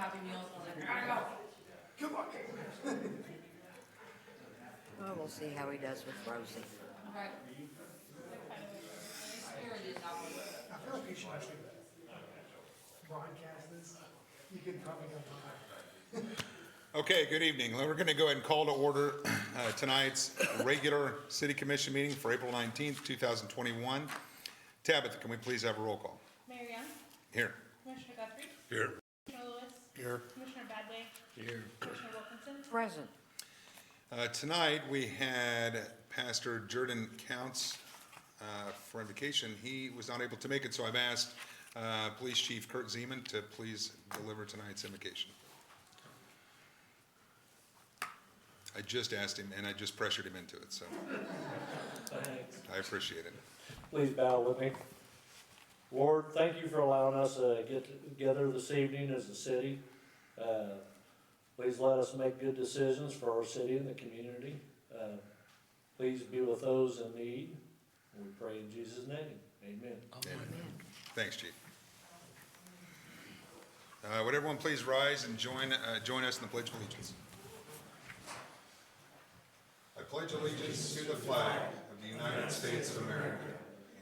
Happy Meals, and I was like, I gotta go. Come on. Well, we'll see how he does with Rosie. Okay. Here it is, that one. I feel like you should actually broadcast this. You could probably go live. Okay, good evening. We're going to go ahead and call to order tonight's regular City Commission meeting for April 19th, 2021. Tabitha, can we please have a roll call? Mayor Young, Here. Commissioner Guthrie, Here. Commissioner Lewis, Here. Commissioner Badway, Here. Commissioner Wilkinson. Present. Tonight we had Pastor Jordan Counts for invocation. He was not able to make it, so I've asked Police Chief Kurt Zeman to please deliver tonight's invocation. I just asked him, and I just pressured him into it, so Thanks. I appreciate it. Please bow with me. Lord, thank you for allowing us to get together this evening as a city. Please let us make good decisions for our city and the community. Please be with those in need. We pray in Jesus' name. Amen. Amen. Thanks, Chief. Would everyone please rise and join us in the Pledge of Allegiance? I pledge allegiance to the flag of the United States of America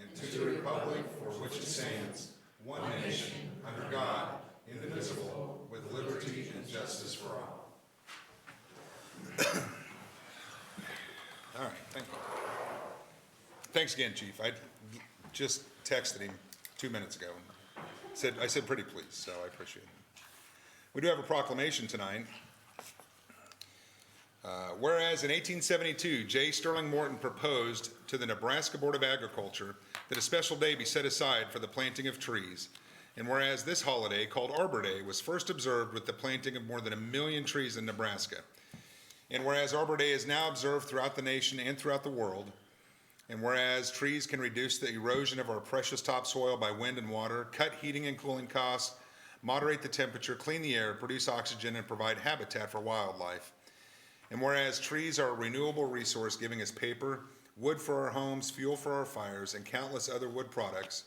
and to the republic for which it stands, one nation, under God, indivisible, with liberty and justice for all. All right, thank you. Thanks again, Chief. I just texted him 2 minutes ago. I said pretty please, so I appreciate it. We do have a proclamation tonight. Whereas in 1872, J. Sterling Morton proposed to the Nebraska Board of Agriculture that a special day be set aside for the planting of trees, and whereas this holiday, called Arbor Day, was first observed with the planting of more than 1 million trees in Nebraska, and whereas Arbor Day is now observed throughout the nation and throughout the world, and whereas trees can reduce the erosion of our precious topsoil by wind and water, cut heating and cooling costs, moderate the temperature, clean the air, produce oxygen, and provide habitat for wildlife. And whereas trees are a renewable resource giving us paper, wood for our homes, fuel for our fires, and countless other wood products,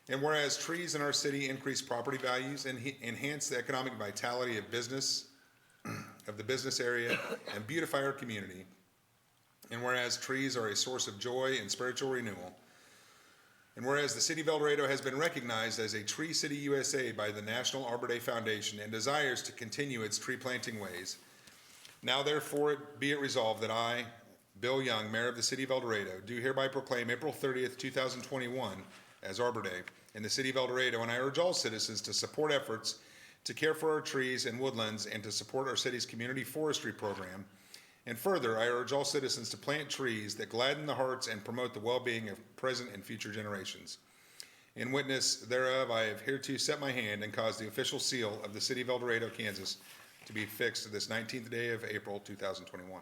and whereas trees in our city increase property values and enhance the economic vitality of business, of the business area, and beautify our community, and whereas trees are a source of joy and spiritual renewal, and whereas the City of El Dorado has been recognized as a Tree City USA by the National Arbor Day Foundation and desires to continue its tree planting ways, now therefore be it resolved that I, Bill Young, Mayor of the City of El Dorado, do hereby proclaim April 30th, 2021 as Arbor Day in the City of El Dorado, and I urge all citizens to support efforts to care for our trees and woodlands and to support our city's community forestry program. And further, I urge all citizens to plant trees that gladden the hearts and promote the well-being of present and future generations. In witness thereof, I have hereto set my hand and caused the official seal of the City of El Dorado, Kansas, to be fixed this 19th day of April 2021.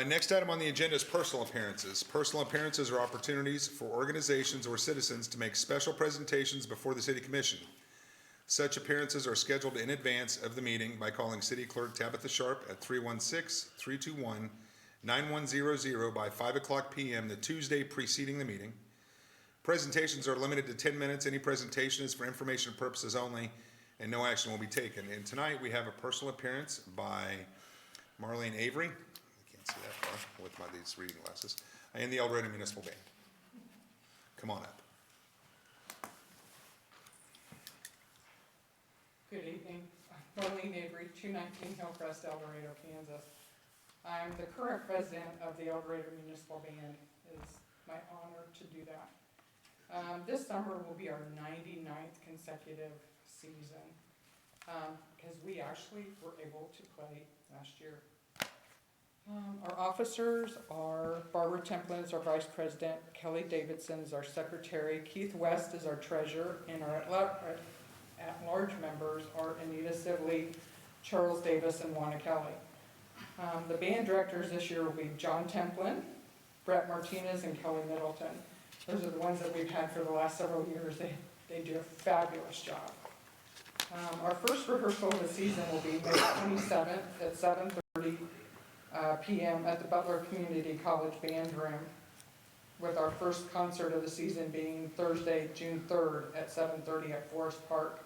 Next item on the agenda is personal appearances. Personal appearances are opportunities for organizations or citizens to make special presentations before the City Commission. Such appearances are scheduled in advance of the meeting by calling City Clerk Tabitha Sharp at 316-321-9100 by 5 o'clock p.m. the Tuesday preceding the meeting. Presentations are limited to 10 minutes. Any presentation is for information purposes only, and no action will be taken. And tonight we have a personal appearance by Marlene Avery. I can't see that far with these reading glasses. And the El Dorado Municipal Band. Come on up. Good evening. I'm Marlene Avery, 219 Hillcrest, El Dorado, Kansas. I'm the current president of the El Dorado Municipal Band. It's my honor to do that. This summer will be our 99th consecutive season because we actually were able to play last year. Our officers are Barbara Templin is our vice president, Kelly Davidson is our secretary, Keith West is our treasurer, and our at-large members are Anita Sibley, Charles Davis, and Wanda Kelly. The band directors this year will be John Templin, Brett Martinez, and Kelly Middleton. Those are the ones that we've had for the last several years. They do a fabulous job. Our first rehearsal of the season will be May 27th at 7:30 p.m. at the Butler Community College Band Room. with our first concert of the season being Thursday, June 3rd at 7:30 at Forest Park.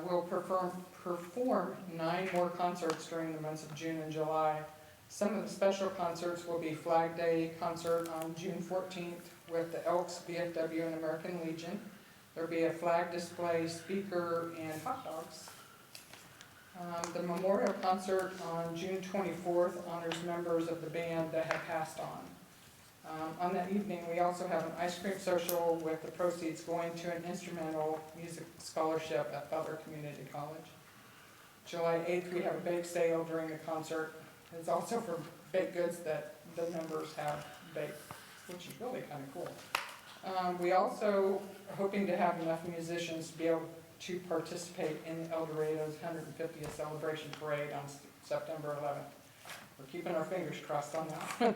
We'll perform 9 more concerts during the months of June and July. Some of the special concerts will be Flag Day concert on June 14th with the Elks, VFW, and American Legion. There'll be a flag display, speaker, and hot dogs. The memorial concert on June 24th honors members of the band that have passed on. On that evening, we also have an ice cream social with the proceeds going to an instrumental music scholarship at Butler Community College. July 8th, we have a bake sale during the concert. It's also for baked goods that the members have baked, which is really kind of cool. We also are hoping to have enough musicians to be able to participate in El Dorado's 150th celebration parade on September 11th. We're keeping our fingers crossed on that.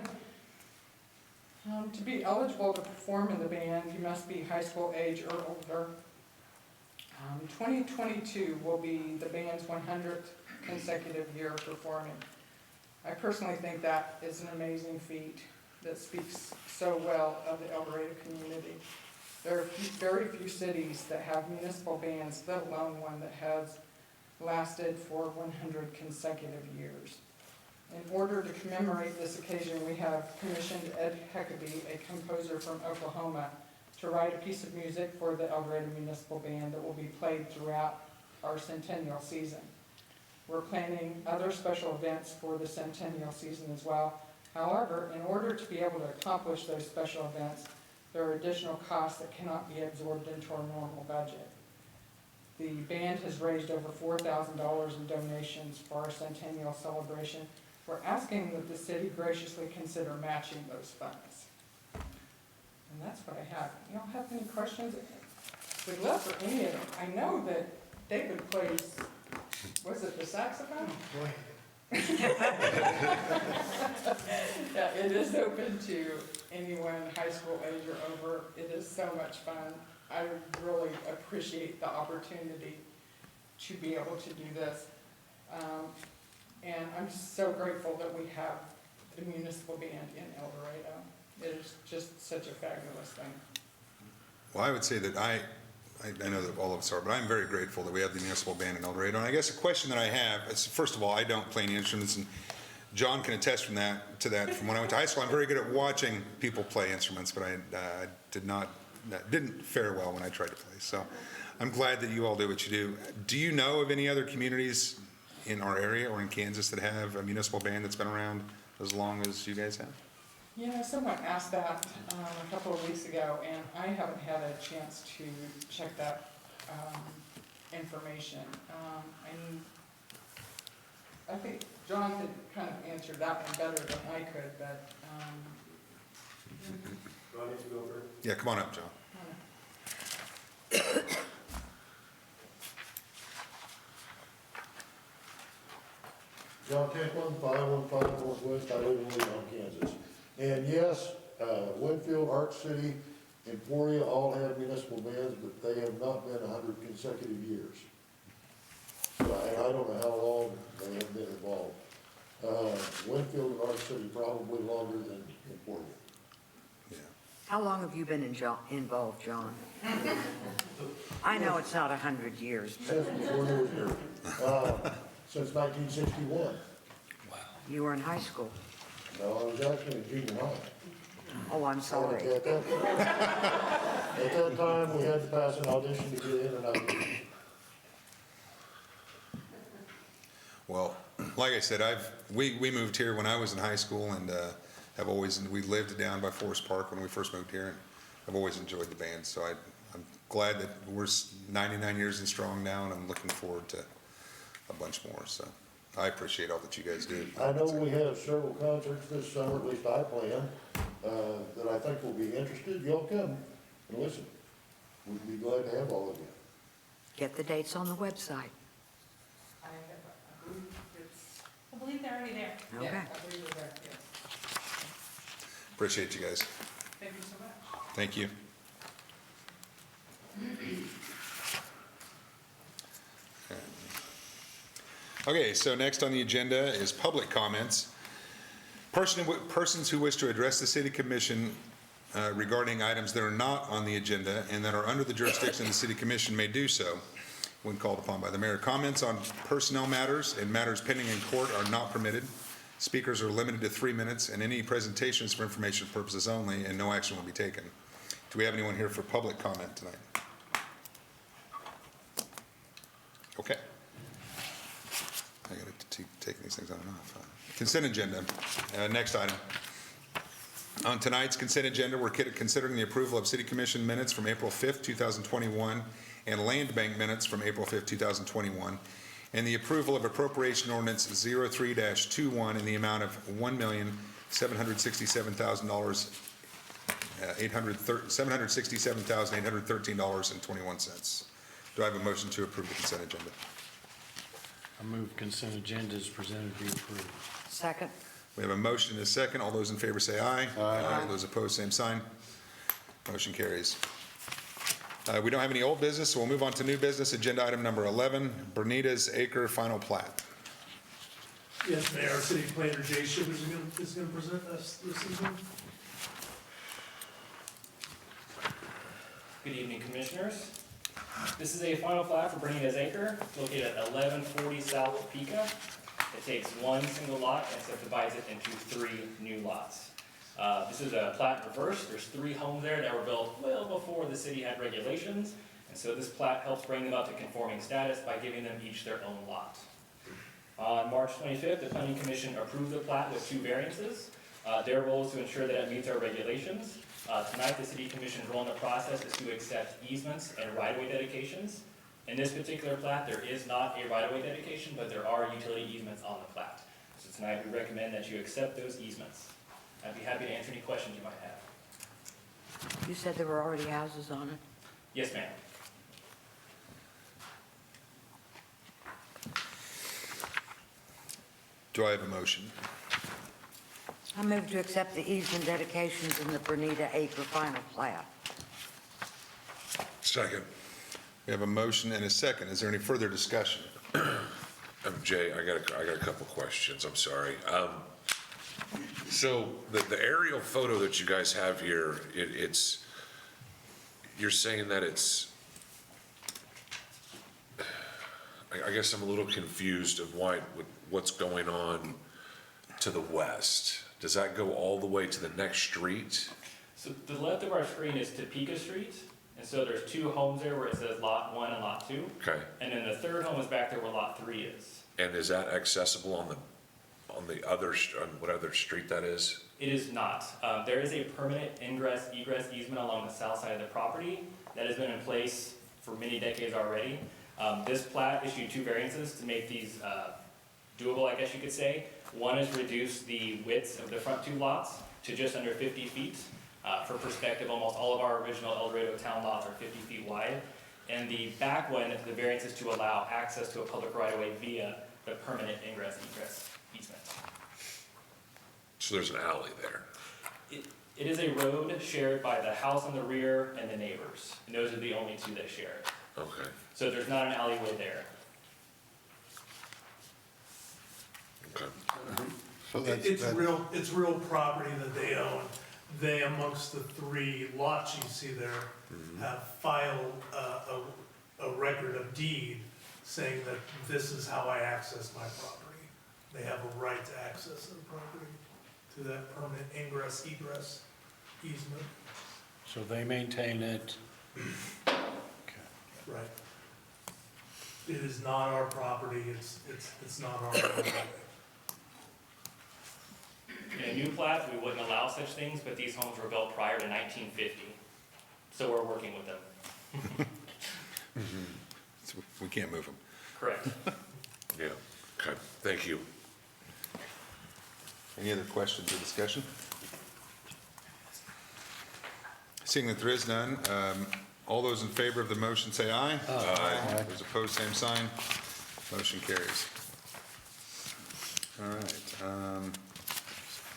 To be eligible to perform in the band, you must be high school age or older. 2022 will be the band's 100th consecutive year performing. I personally think that is an amazing feat that speaks so well of the El Dorado community. There are very few cities that have municipal bands, let alone one that has lasted for 100 consecutive years. In order to commemorate this occasion, we have commissioned Ed Huckabee, a composer from Oklahoma, to write a piece of music for the El Dorado Municipal Band that will be played throughout our centennial season. We're planning other special events for the centennial season as well. However, in order to be able to accomplish those special events, there are additional costs that cannot be absorbed into our normal budget. The band has raised over $4,000 in donations for our centennial celebration. We're asking that the city graciously consider matching those funds. And that's what I have. Y'all have any questions? We'd love for any of them. I know that David plays, was it the saxophone? Go ahead. Yeah, it is open to anyone high school age or over. It is so much fun. I really appreciate the opportunity to be able to do this. And I'm so grateful that we have the municipal band in El Dorado. It is just such a fabulous thing. Well, I would say that I know that all of us are, but I'm very grateful that we have the municipal band in El Dorado. And I guess a question that I have is, first of all, I don't play any instruments, and John can attest to that from when I went to high school. I'm very good at watching people play instruments, but I didn't fare well when I tried to play. So I'm glad that you all do what you do. Do you know of any other communities in our area or in Kansas that have a municipal band that's been around as long as you guys have? You know, someone asked that a couple of weeks ago, and I haven't had a chance to check that information. And I think John could kind of answer that one better than I could, but Do I need to go over? Yeah, come on up, John. John Tickland, 515 Northwest, I live in Leon, Kansas. And yes, Winfield, Arch City, Emporia all have municipal bands, but they have not been 100 consecutive years. So I don't know how long they have been involved. Winfield and Arch City probably longer than Emporia. Yeah. How long have you been involved, John? I know it's not 100 years, but Since before you were here. Since 1961. you were in high school. No, I was actually in junior high. Oh, I'm sorry. At that time, we had to pass an audition to get in, and I did. Well, like I said, we moved here when I was in high school, and we lived down by Forest Park when we first moved here, and I've always enjoyed the band. So I'm glad that we're 99 years and strong now, and I'm looking forward to a bunch more. So I appreciate all that you guys do. I know we have several concerts this summer, at least I plan, that I think will be interested. Y'all come and listen. We'd be glad to have all of you. Get the dates on the website. I believe it's, I believe they're already there. Okay. yeah, I believe it's there, yes. Appreciate you guys. Thank you so much. Thank you. Okay, so next on the agenda is public comments. Persons who wish to address the city commission regarding items that are not on the agenda and that are under the jurisdiction of the city commission may do so when called upon by the mayor. Comments on personnel matters and matters pending in court are not permitted. Speakers are limited to 3 minutes, and any presentations for information purposes only, and no action will be taken. Do we have anyone here for public comment tonight? Okay. I got to keep taking these things on and off. Consent agenda. Next item. On tonight's consent agenda, we're considering the approval of city commission minutes from April 5th, 2021, and land bank minutes from April 5th, 2021, and the approval of appropriation ordinance 03-21 in the amount of $1,767,813.21. Do I have a motion to approve the consent agenda? I move consent agenda is presented be approved. Second. We have a motion and a second. All those in favor say aye. Aye. Those opposed, same sign. Motion carries. We don't have any old business, so we'll move on to new business. Agenda item number 11, Bernita's Acre final plat. Yes, Mayor, our city planner Jay Shivers is going to present us this evening. Good evening, Commissioners. This is a final plat for Bernita's Acre, located at 1140 South Topeka. It takes one single lot and subdivides it into 3 new lots. This is a plat in reverse. There's 3 homes there that were built well before the city had regulations, and so this plat helps bring them up to conforming status by giving them each their own lot. On March 25th, the Planning Commission approved the plat with 2 variances. Their role is to ensure that it meets our regulations. Tonight, the City Commission's role in the process is to accept easements and right-of-way dedications. In this particular plat, there is not a right-of-way dedication, but there are utility easements on the plat. So tonight, we recommend that you accept those easements. I'd be happy to answer any questions you might have. You said there were already houses on it? Yes, ma'am. Do I have a motion? I move to accept the easement dedications in the Bernita Acre final plat. Second. We have a motion and a second. Is there any further discussion? Jay, I got a couple questions. I'm sorry. So the aerial photo that you guys have here, you're saying that it's, I guess I'm a little confused of what's going on to the west. Does that go all the way to the next street? So to the left of our screen is Topeka Street. And so there's 2 homes there where it says Lot 1 and Lot 2. Okay. And then the 3rd home is back there where Lot 3 is. And is that accessible on the other, on what other street that is? It is not. There is a permanent ingress egress easement along the south side of the property that has been in place for many decades already. This plat issued 2 variances to make these doable, I guess you could say. One is reduce the widths of the front 2 lots to just under 50 feet. For perspective, almost all of our original El Dorado town lots are 50 feet wide. And the back one, the variance is to allow access to a public right-of-way via the permanent ingress egress easement. So there's an alley there. It is a road shared by the house on the rear and the neighbors. And those are the only 2 that share it. Okay. So there's not an alleyway there. Okay. So It's real property that they own. They, amongst the 3 lots you see there, have filed a record of deed saying that this is how I access my property. They have a right to access their property to that permanent ingress egress easement. So they maintain it. Right. It is not our property, it's not our property. In a new plat, we wouldn't allow such things, but these homes were built prior to 1950. So we're working with them. So we can't move them. Correct. Yeah. Okay. Thank you. Any other questions or discussion? Seeing that there is none, all those in favor of the motion say aye. Aye. Those opposed, same sign. Motion carries. All right.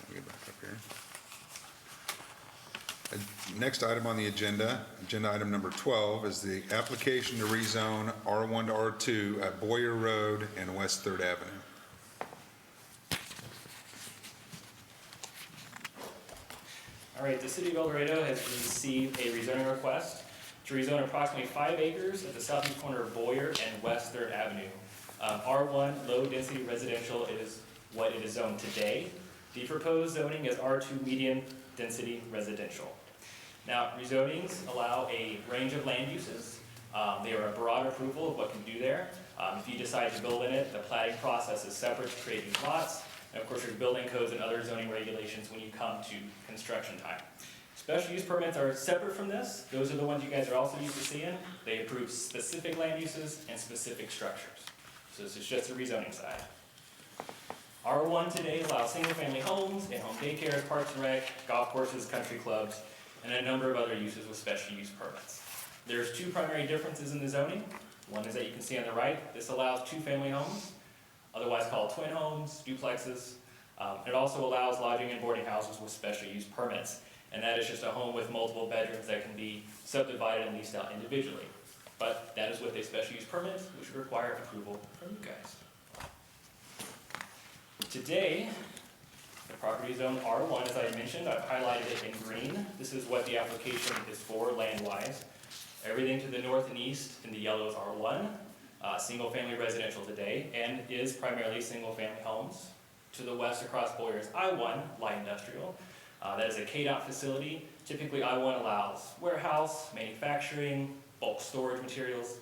Let me get back up here. Next item on the agenda item number 12, is the application to rezone R1 to R2 at Boyer Road and West 3rd Avenue. All right, the city of El Dorado has received a rezoning request to rezone approximately 5 acres at the southeast corner of Boyer and West Third Avenue. R1 low-density residential is what it is zoned today. The proposed zoning is R2 medium-density residential. Now, rezonings allow a range of land uses. They are a broad approval of what can do there. If you decide to build in it, the platting process is separate to create new lots. And of course, there's building codes and other zoning regulations when you come to construction time. Special use permits are separate from this. Those are the ones you guys are also used to seeing. They approve specific land uses and specific structures. So this is just the rezoning side. R1 today allows single-family homes, in-home daycares, parks and rec, golf courses, country clubs, and a number of other uses with special use permits. There's 2 primary differences in the zoning. One is that you can see on the right, this allows 2-family homes, otherwise called twin homes, duplexes. It also allows lodging and boarding houses with special use permits. And that is just a home with multiple bedrooms that can be subdivided and leased out individually. But that is with a special use permit, which would require approval from you guys. Today, the property zone R1, as I mentioned, I've highlighted it in green. This is what the application is for land-wise. Everything to the north and east in the yellow is R1, single-family residential today, and is primarily single-family homes. To the west across Boyer is I1, light industrial. That is a KDOT facility. Typically, I1 allows warehouse, manufacturing, bulk storage materials.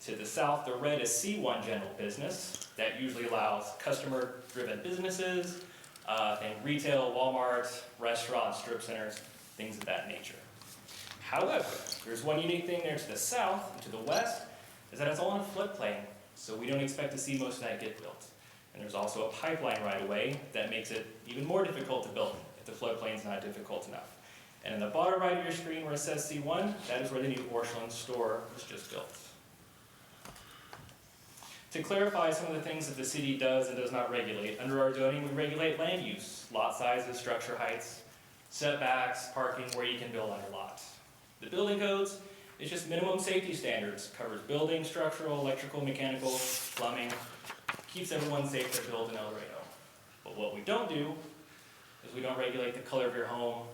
To the south, the red is C1 general business. That usually allows customer-driven businesses and retail, Walmart, restaurants, strip centers, things of that nature. However, there's one unique thing there to the south and to the west, is that it's all in a floodplain, so we don't expect to see most of that get built. And there's also a pipeline right away that makes it even more difficult to build if the floodplain is not difficult enough. And in the bottom right of your screen where it says C1, that is where the new Orchland store was just built. To clarify some of the things that the city does and does not regulate, under our zoning we regulate land use, lot sizes, structure heights, setbacks, parking, where you can build on your lot. The building codes is just minimum safety standards, covers building, structural, electrical, mechanical, plumbing, keeps everyone safe to build in El Dorado. But what we don't do is we don't regulate the color of your home,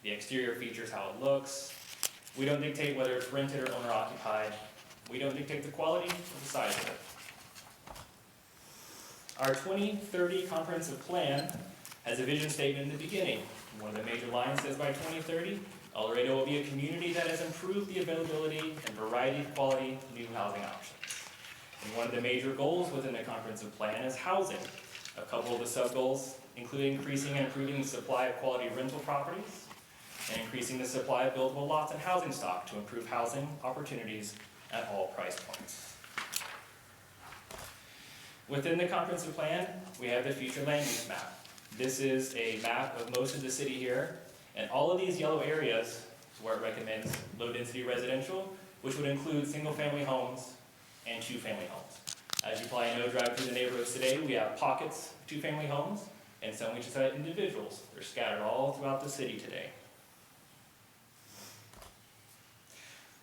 the exterior features, how it looks. We don't dictate whether it's rented or owner occupied. We don't dictate the quality or the size of it. Our 2030 comprehensive plan has a vision statement in the beginning. One of the major lines says by 2030, El Dorado will be a community that has improved the availability and variety of quality new housing options. And one of the major goals within the comprehensive plan is housing. A couple of the sub-goals include increasing and improving the supply of quality rental properties and increasing the supply of buildable lots and housing stock to improve housing opportunities at all price points. Within the comprehensive plan, we have the future land use map. This is a map of most of the city here, and all of these yellow areas is where it recommends low-density residential, which would include single-family homes and 2-family homes. As you probably know, driving through the neighborhoods today, we have pockets of 2-family homes, and some we just have individuals. They're scattered all throughout the city today.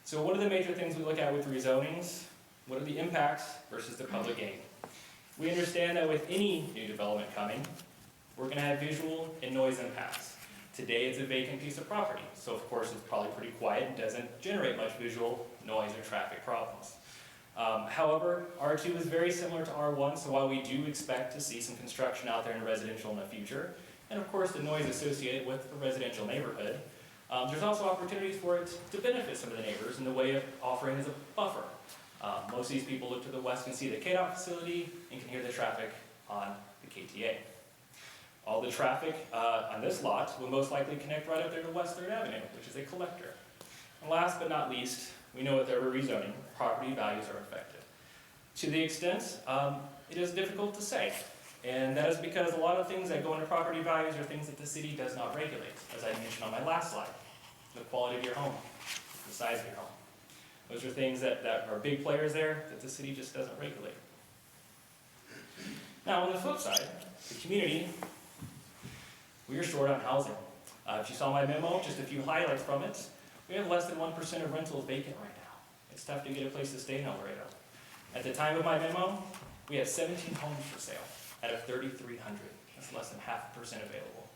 So what are the major things we look at with rezonings? What are the impacts versus the public gain? We understand that with any new development coming, we're going to have visual and noise impacts. Today it's a vacant piece of property, so of course it's probably pretty quiet and doesn't generate much visual, noise, or traffic problems. However, R2 is very similar to R1, so while we do expect to see some construction out there in residential in the future, and of course the noise associated with a residential neighborhood, there's also opportunities for it to benefit some of the neighbors in the way of offering as a buffer. Most of these people look to the west and see the KDOT facility and can hear the traffic on the KTA. All the traffic on this lot will most likely connect right up there to West 3rd Avenue, which is a collector. And last but not least, we know with every rezoning, property values are affected. To the extent, it is difficult to say. And that is because a lot of things that go into property values are things that the city does not regulate, as I mentioned on my last slide. The quality of your home, the size of your home. Those are things that are big players there that the city just doesn't regulate. Now, on the flip side, the community, we are short on housing. If you saw my memo, just a few highlights from it, we have less than 1% of rentals vacant right now. It's tough to get a place to stay in El Dorado. At the time of my memo, we have 17 homes for sale out of 3,300. That's less than 0.5% available.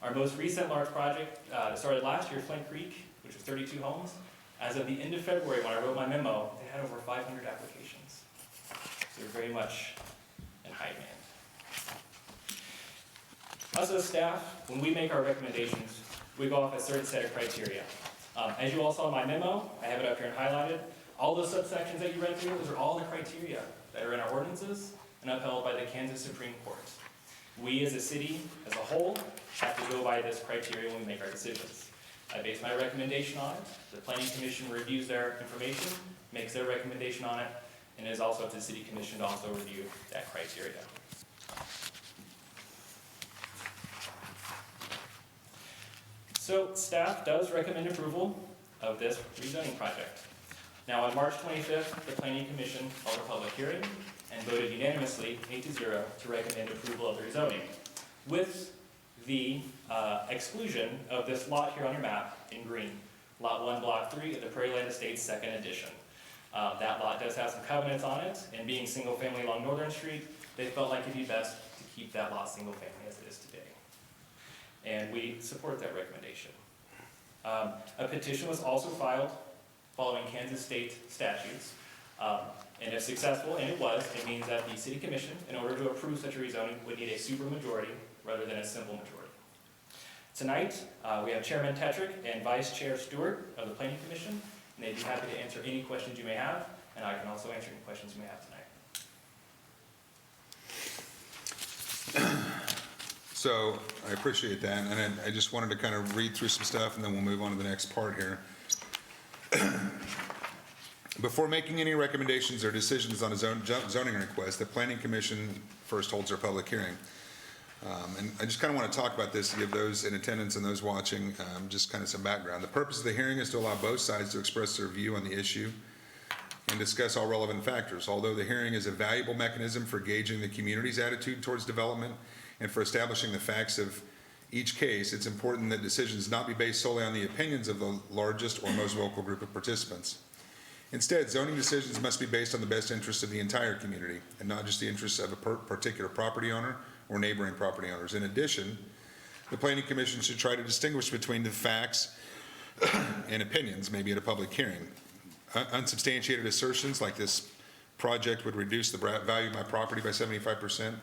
Our most recent large project that started last year, Flint Creek, which was 32 homes. As of the end of February, when I wrote my memo, they had over 500 applications. So they're very much in high demand. Us as staff, when we make our recommendations, we go off a certain set of criteria. As you all saw in my memo, I have it up here and highlighted. All those subsections that you read through, those are all the criteria that are in our ordinances and upheld by the Kansas Supreme Court. We as a city, as a whole, have to go by this criteria when we make our decisions. I base my recommendation on it. The Planning Commission reviews their information, makes their recommendation on it, and it is also up to the City Commission to also review that criteria. So staff does recommend approval of this rezoning project. Now on March 25th, the Planning Commission held a public hearing and voted unanimously 8-0 to recommend approval of the rezoning, with the exclusion of this lot here on your map in green, Lot 1, Block 3 of the Prairie Land Estates Second Edition. That lot does have some covenants on it, and being single family along Northern Street, they felt like it'd be best to keep that lot single family as it is today. And we support that recommendation. A petition was also filed following Kansas state statutes. And if successful, and it was, it means that the City Commission, in order to approve such a rezoning, would need a supermajority rather than a simple majority. Tonight, we have Chairman Tetrick and Vice Chair Stewart of the Planning Commission, and they'd be happy to answer any questions you may have, and I can also answer any questions you may have tonight. So I appreciate that, and I just wanted to kind of read through some stuff, and then we'll move on to the next part here. Before making any recommendations or decisions on a zoning request, the Planning Commission first holds their public hearing. And I just kind of want to talk about this to give those in attendance and those watching just kind of some background. The purpose of the hearing is to allow both sides to express their view on the issue and discuss all relevant factors. Although the hearing is a valuable mechanism for gauging the community's attitude towards development and for establishing the facts of each case, it's important that decisions not be based solely on the opinions of the largest or most vocal group of participants. Instead, zoning decisions must be based on the best interests of the entire community and not just the interests of a particular property owner or neighboring property owners. In addition, the Planning Commission should try to distinguish between the facts and opinions, maybe at a public hearing. Unsubstantiated assertions like this project would reduce the value of my property by 75%,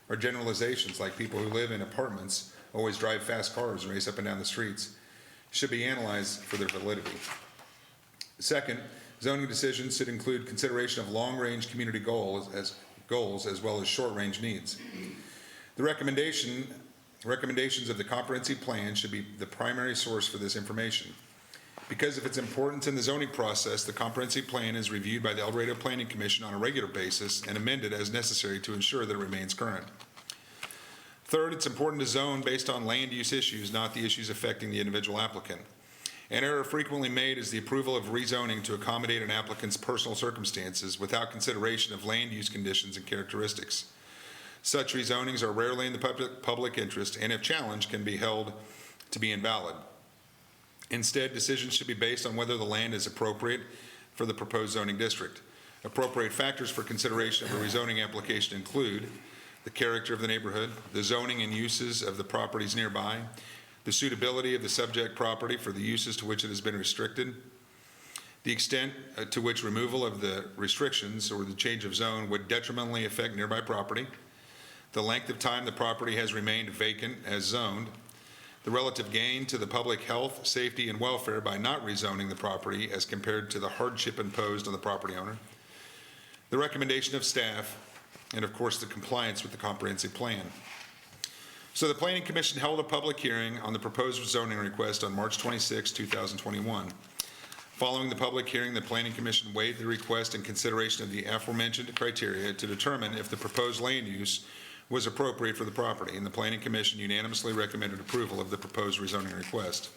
or generalizations like people who live in apartments always drive fast cars and race up and down the streets, should be analyzed for their validity. Second, zoning decisions should include consideration of long-range community goals as well as short-range needs. The recommendations of the comprehensive plan should be the primary source for this information. Because of its importance in the zoning process, the comprehensive plan is reviewed by the El Dorado Planning Commission on a regular basis and amended as necessary to ensure that it remains current. Third, it's important to zone based on land use issues, not the issues affecting the individual applicant. An error frequently made is the approval of rezoning to accommodate an applicant's personal circumstances without consideration of land use conditions and characteristics. Such rezonings are rarely in the public interest and if challenged can be held to be invalid. Instead, decisions should be based on whether the land is appropriate for the proposed zoning district. Appropriate factors for consideration of a rezoning application include the character of the neighborhood, the zoning and uses of the properties nearby, the suitability of the subject property for the uses to which it has been restricted, the extent to which removal of the restrictions or the change of zone would detrimentally affect nearby property, the length of time the property has remained vacant as zoned, the relative gain to the public health, safety, and welfare by not rezoning the property as compared to the hardship imposed on the property owner, the recommendation of staff, and of course the compliance with the comprehensive plan. So the Planning Commission held a public hearing on the proposed zoning request on March 26, 2021. Following the public hearing, the Planning Commission weighed the request in consideration of the aforementioned criteria to determine if the proposed land use was appropriate for the property, and the Planning Commission unanimously recommended approval of the proposed rezoning request.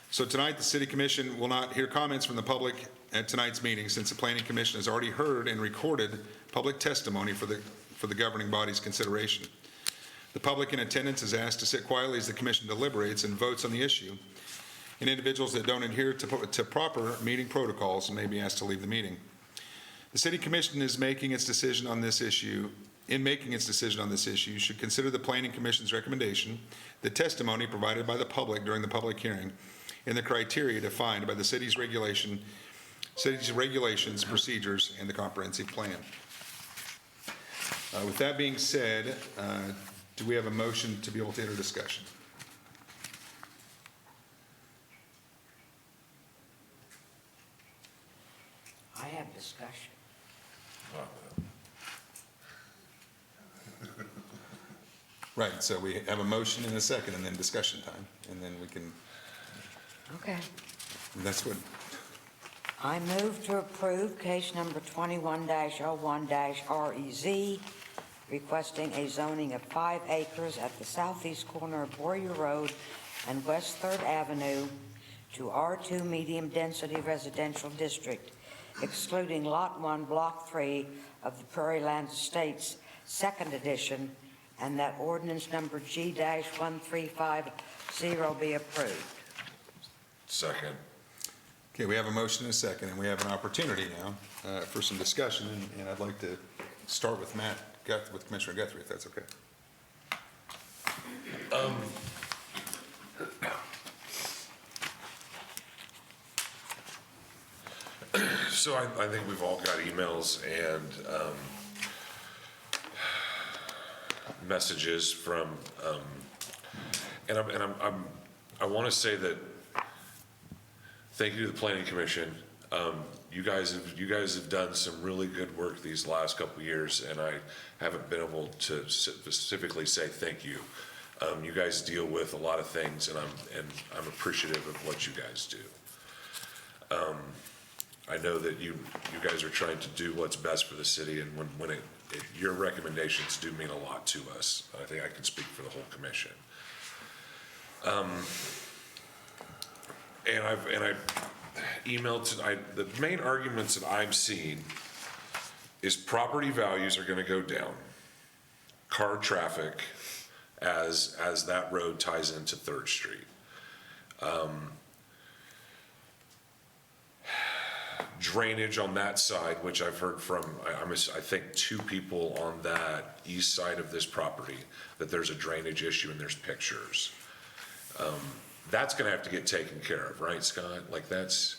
So tonight, the City Commission will not hear comments from the public at tonight's meeting since the Planning Commission has already heard and recorded public testimony for the governing body's consideration. The public in attendance is asked to sit quietly as the Commission deliberates and votes on the issue, and individuals that don't adhere to proper meeting protocols may be asked to leave the meeting. The City Commission is making its decision on this issue in making its decision on this issue, should consider the Planning Commission's recommendation, the testimony provided by the public during the public hearing, and the criteria defined by the city's regulations, procedures, and the comprehensive plan. With that being said, do we have a motion to be able to enter discussion? I have discussion. Right, so we have a motion and a second, and then discussion time, and then we can, Okay. that's what, I move to approve case number 21-01-REZ, requesting a zoning of 5 acres at the southeast corner of Warrior Road and West Third Avenue to R2 Medium Density Residential District, excluding Lot 1, Block 3 of the Prairie Land Estates, Second Edition, and that ordinance number G-1350 be approved. Second. okay, we have a motion and a second, and we have an opportunity now for some discussion, and I'd like to start with with Commissioner Guthrie, if that's okay. So I think we've all got emails and messages from, and I want to say that thank you to the Planning Commission. You guys have done some really good work these last couple of years, and I haven't been able to specifically say thank you. You guys deal with a lot of things, and I'm appreciative of what you guys do. I know that you guys are trying to do what's best for the city, and when your recommendations do mean a lot to us. I think I can speak for the whole commission. And I emailed the main arguments that I'm seeing is property values are going to go down, car traffic as that road ties into 3rd Street. Drainage on that side, which I've heard from, I think 2 people on that east side of this property, that there's a drainage issue and there's pictures. That's gonna have to get taken care of, right, Scott? Like that's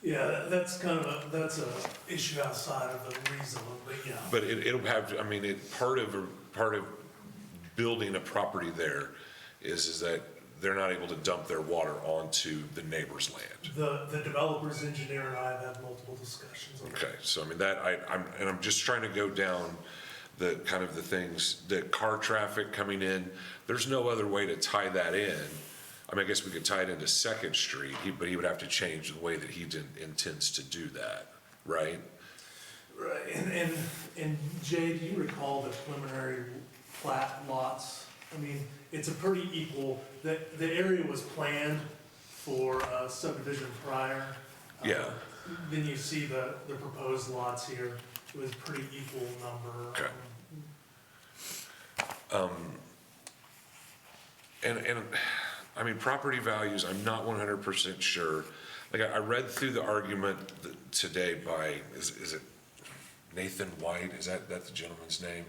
that's a issue outside of the rezone, but yeah. but it'll have to, I mean, part of building a property there is that they're not able to dump their water onto the neighbor's land. The developer's engineer and I have had multiple discussions on that. Okay, so I mean that I'm just trying to go down the kind of the things, the car traffic coming in. There's no other way to tie that in. I mean, I guess we could tie it into 2nd Street, but he would have to change the way that he intends to do that, right? Right, and Jay, do you recall the preliminary plat lots? I mean, it's a pretty equal, the area was planned for subdivision prior. Yeah. Then you see the proposed lots here, it was pretty equal number. Okay. And I mean, property values, I'm not 100% sure. Like I read through the argument today by, is it Nathan White? Is that the gentleman's name?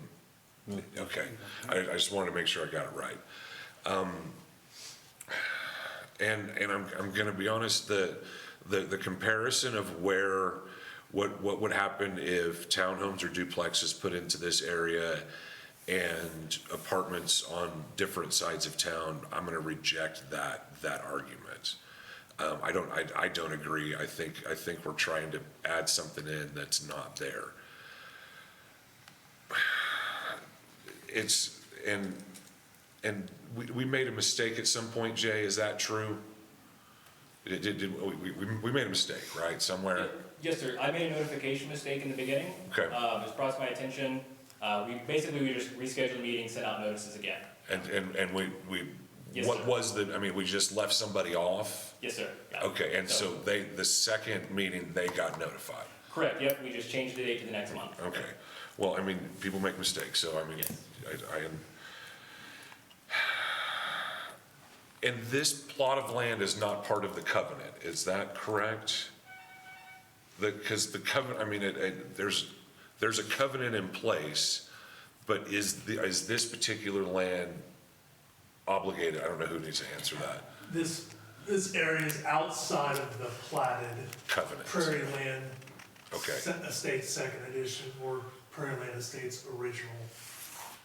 Okay, I just wanted to make sure I got it right. And I'm gonna be honest, the comparison of what would happen if townhomes or duplexes put into this area and apartments on different sides of town, I'm gonna reject that argument. I don't agree. I think we're trying to add something in that's not there. It's, and we made a mistake at some point, Jay, is that true? We made a mistake, right, somewhere? Yes, sir. I made a notification mistake in the beginning. Okay. It was brought to my attention. We just rescheduled the meeting, sent out notices again. And we Yes, what sir. was we just left somebody off? Yes, sir. Yeah. Okay, and so the second meeting, they got notified? Correct, yep, we just changed the date to the next month. Okay, well, I mean, people make mistakes, so I mean, Yes. I am. And this plot of land is not part of the covenant, is that correct? Because the covenant, I mean, there's a covenant in place, but is this particular land obligated? I don't know who needs to answer that. This area is outside of the platted Covenant. Prairie Land Okay. Estates Second Edition or Prairie Land Estates original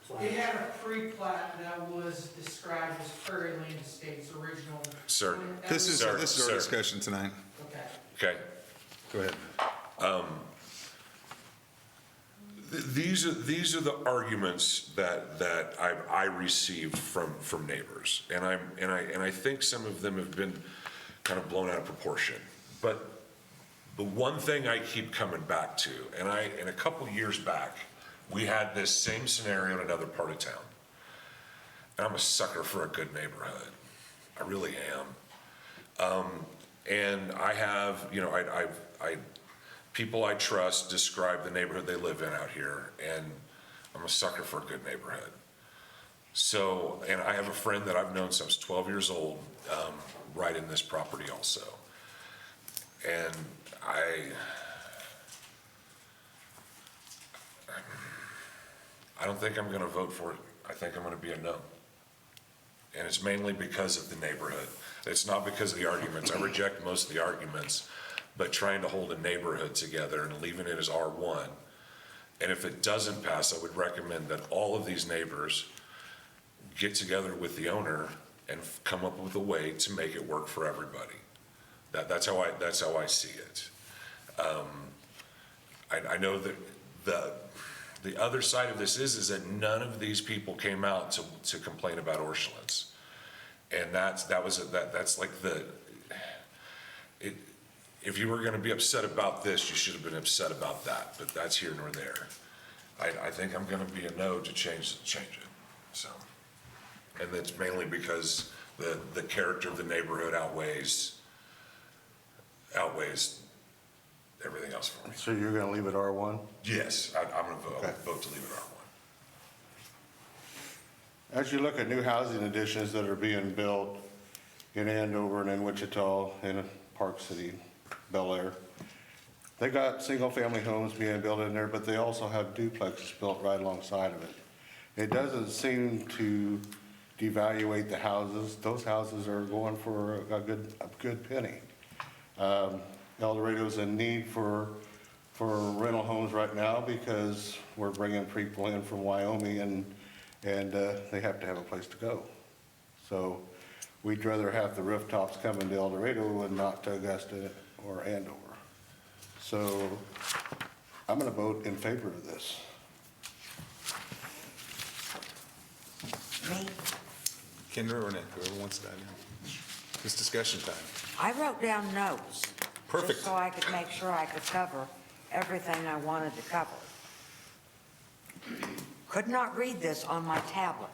plat. It had a pre-plat that was described as Prairie Land Estates original. Sir, That This was- is, Sir, this is our sir. discussion tonight. Okay. okay. Go ahead. These are the arguments that I received from neighbors, and I think some of them have been kind of blown out of proportion. But the one thing I keep coming back to, and a couple years back, we had this same scenario in another part of town. And I'm a sucker for a good neighborhood. I really am. And I have, you know, people I trust describe the neighborhood they live in out here, and I'm a sucker for a good neighborhood. So, and I have a friend that I've known since I was 12 years old, right in this property also. And I don't think I'm gonna vote for it. I think I'm gonna be a no. And it's mainly because of the neighborhood. It's not because of the arguments. I reject most of the arguments, but trying to hold a neighborhood together and leaving it as R1. And if it doesn't pass, I would recommend that all of these neighbors get together with the owner and come up with a way to make it work for everybody. That's how I see it. I know that the other side of this is that none of these people came out to complain about Orchlands. And that's like if you were gonna be upset about this, you should have been upset about that, but that's here nor there. I think I'm gonna be a no to change it, so. And that's mainly because the character of the neighborhood outweighs everything else for me. So you're gonna leave it R1? Yes, I'm gonna Okay. vote to leave it R1. As you look at new housing additions that are being built in Andover and in Wichita, in Park City, Bel Air, they got single-family homes being built in there, but they also have duplexes built right alongside of it. It doesn't seem to devaluate the houses. Those houses are going for a good penny. El Dorado's in need for rental homes right now because we're bringing people in from Wyoming and they have to have a place to go. So we'd rather have the rooftops coming to El Dorado and not to Augusta or Andover. So I'm gonna vote in favor of this. Me, Kendra or Nick, whoever wants to dive in. It's discussion time. I wrote down notes. Perfect. Just so I could make sure I could cover everything I wanted to cover. Could not read this on my tablet.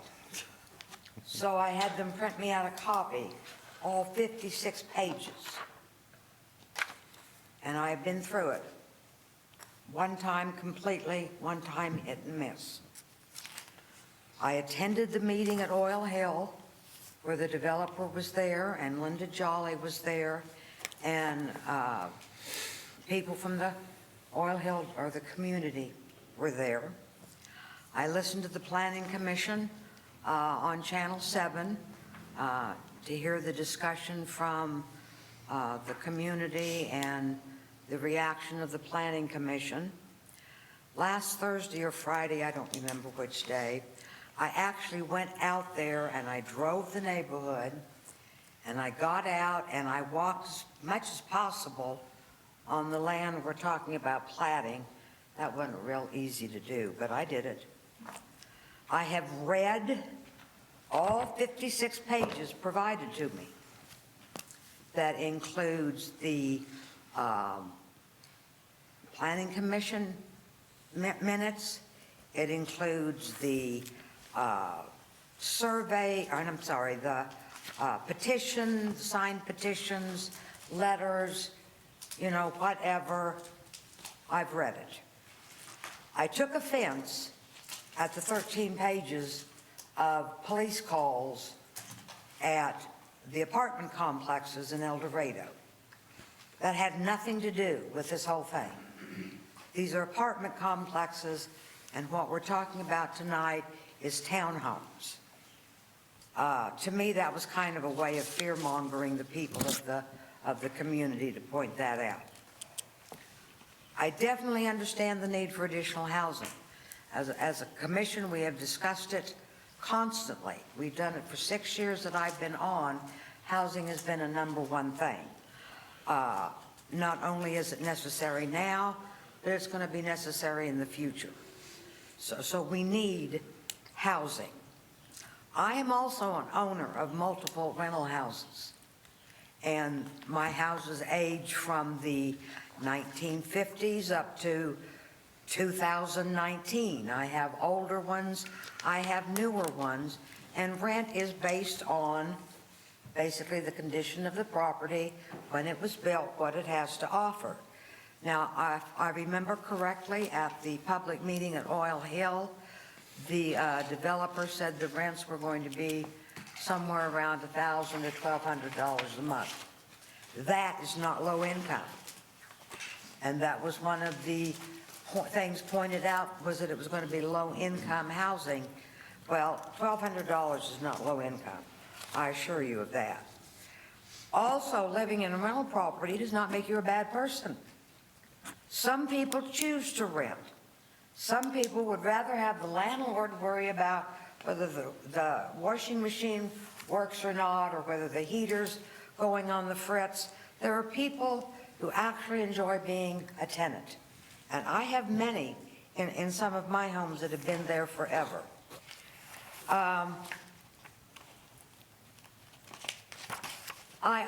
So I had them print me out a copy, all 56 pages. And I've been through it. One time completely, one time hit and miss. I attended the meeting at Oil Hill where the developer was there and Linda Jolly was there and people from the Oil Hill or the community were there. I listened to the Planning Commission on Channel 7 to hear the discussion from the community and the reaction of the Planning Commission. Last Thursday or Friday, I don't remember which day, I actually went out there and I drove the neighborhood and I got out and I walked as much as possible on the land we're talking about platting. That wasn't real easy to do, but I did it. I have read all 56 pages provided to me. That includes the Planning Commission minutes. It includes the survey, or I'm sorry, the petition, signed petitions, letters, you know, whatever. I've read it. I took offense at the 13 pages of police calls at the apartment complexes in El Dorado. That had nothing to do with this whole thing. These are apartment complexes And what we're talking about tonight is townhomes. To me, that was kind of a way of fear-mongering the people of the community to point that out. I definitely understand the need for additional housing. As a commission, we have discussed it constantly. We've done it for 6 years that I've been on. Housing has been a number one thing. Not only is it necessary now, but it's going to be necessary in the future. So we need housing. I am also an owner of multiple rental houses, and my houses age from the 1950s up to 2019. I have older ones, I have newer ones, and rent is based on basically the condition of the property, when it was built, what it has to offer. Now, I remember correctly at the public meeting at Oil Hill, the developer said the rents were going to be somewhere around $1,000 to $1,200 a month. That is not low income. And that was one of the things pointed out, was that it was going to be low income housing. Well, $1,200 is not low income. I assure you of that. Also, living in a rental property does not make you a bad person. Some people choose to rent. Some people would rather have the landlord worry about whether the washing machine works or not, or whether the heater's going on the fritz. There are people who actually enjoy being a tenant. And I have many in some of my homes that have been there forever. I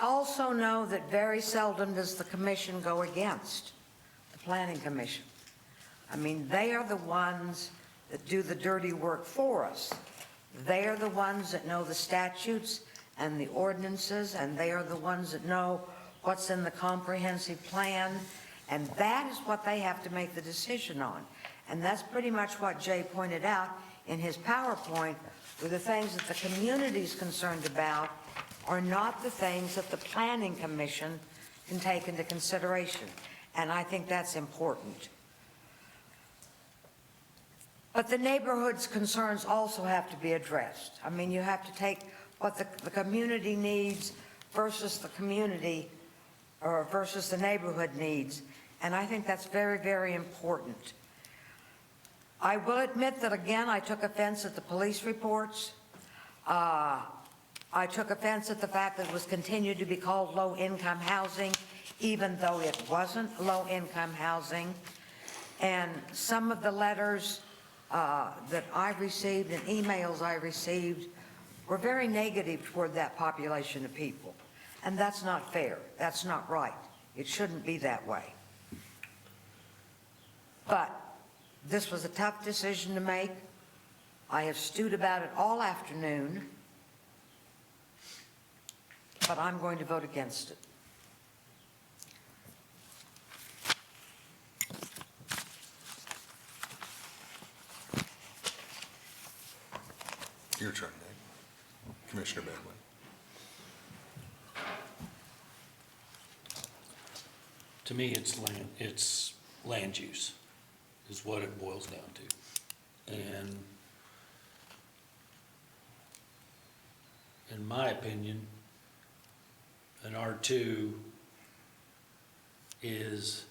also know that very seldom does the commission go against the planning commission. I mean, they are the ones that do the dirty work for us. They are the ones that know the statutes and the ordinances, and they are the ones that know what's in the comprehensive plan, and that is what they have to make the decision on. And that's pretty much what Jay pointed out in his PowerPoint, were the things that the community is concerned about are not the things that the planning commission can take into consideration. And I think that's important. But the neighborhood's concerns also have to be addressed. I mean, you have to take what the community needs versus the community, or versus the neighborhood needs. And I think that's very, very important. I will admit that, again, I took offense at the police reports. I took offense at the fact that it was continued to be called low-income housing, even though it wasn't low-income housing. And some of the letters that I received and emails I received were very negative toward that population of people. And that's not fair. That's not right. It shouldn't be that way. But this was a tough decision to make. I have stewed about it all afternoon, but I'm going to vote against it. Your turn, Nate. Commissioner Bagley. To me, it's land use is what it boils down to. And in my opinion, an R2 is